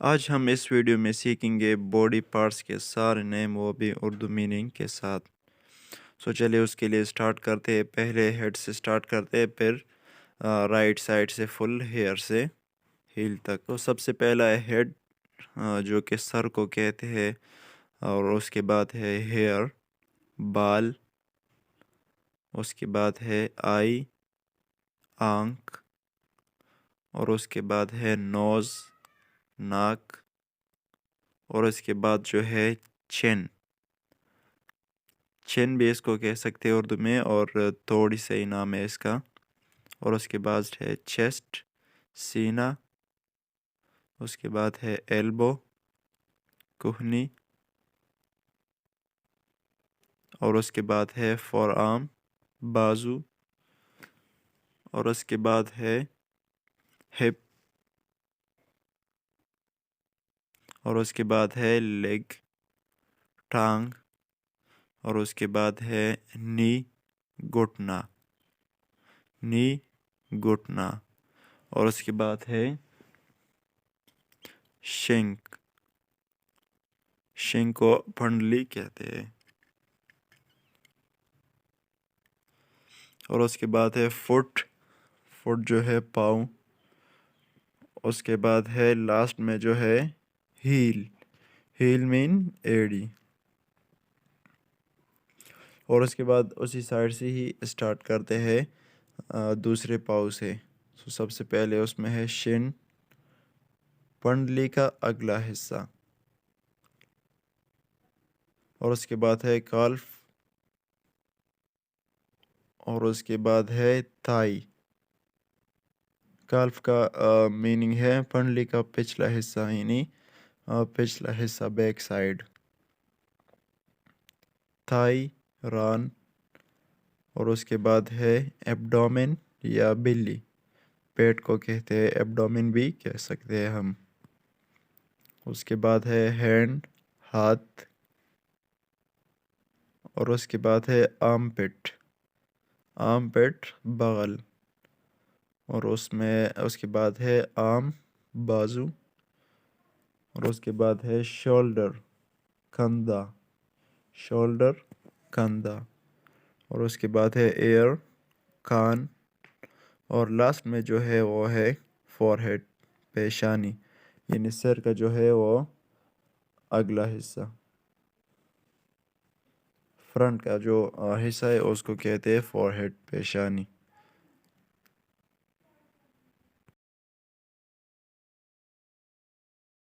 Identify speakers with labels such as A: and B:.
A: آج ہم اس ویڈیو میں سیکھیں گے باڈی پارٹس کے سارے نیم، وہ بھی اردو میننگ کے ساتھ۔ چلیے اس کے لیے سٹارٹ کرتے ہیں۔ پہلے ہیڈ سے سٹارٹ کرتے ہیں، پھر رائٹ سائڈ سے فل ہیئر سے ہیل تک۔ تو سب سے پہلا ہے ہیڈ، جو کہ سر کو کہتے ہیں، اور اس کے بعد ہے ہیئر، بال، اس کے بعد ہے آئی، آنکھ، اور اس کے بعد ہے نوز، ناک، اور اس کے بعد جو ہے چین بھی اس کو کہہ سکتے ہیں اردو میں، اور تھوڑی صحیح نام ہے اس کا۔ اور اس کے بعد ہے چیسٹ، سینہ، اس کے بعد ہے ایلبو، کہنی، اور اس کے بعد ہے فور آرم، بازو، اور اس کے بعد ہے ہپ، اور اس کے بعد ہے لیگ، ٹانگ، اور اس کے بعد ہے نی، گھٹنا، گھٹنا، اور اس کے بعد ہے شنک کو پنڈلی کہتے ہیں، اور اس کے بعد ہے فٹ جو ہے پاؤں، اس کے بعد ہے لاسٹ میں جو ہے ہیل مین ایڑی، اور اس کے بعد اسی سائڈ سے ہی اسٹارٹ کرتے ہیں دوسرے پاؤں سے۔ سب سے پہلے اس میں ہے شن، پنڈلی کا اگلا حصہ، اور اس کے بعد ہے کالف، اور اس کے بعد ہے تھائی۔ کالف کا میننگ ہے پنڈلی کا پچھلا حصہ، یعنی پچھلا حصہ، بیک سائڈ۔ تھائی، ران، اور اس کے بعد ہے ایبڈومن یا بلی، پیٹ کو کہتے ہیں، ایبڈومن بھی کہہ سکتے ہیں ہم۔ اس کے بعد ہے ہینڈ، ہاتھ، اور اس کے بعد ہے آرم پٹ، بغل، اور اس کے بعد ہے آرم، بازو، اور اس کے بعد ہے شولڈر، کندھا، اور اس کے بعد ہے ایئر، کان، اور لاسٹ میں جو ہے وہ ہے فور ہیڈ، پیشانی، یعنی سر کا جو ہے وہ اگلا حصہ، فرنٹ کا جو حصہ ہے اس کو کہتے ہیں فور ہیڈ، پیشانی۔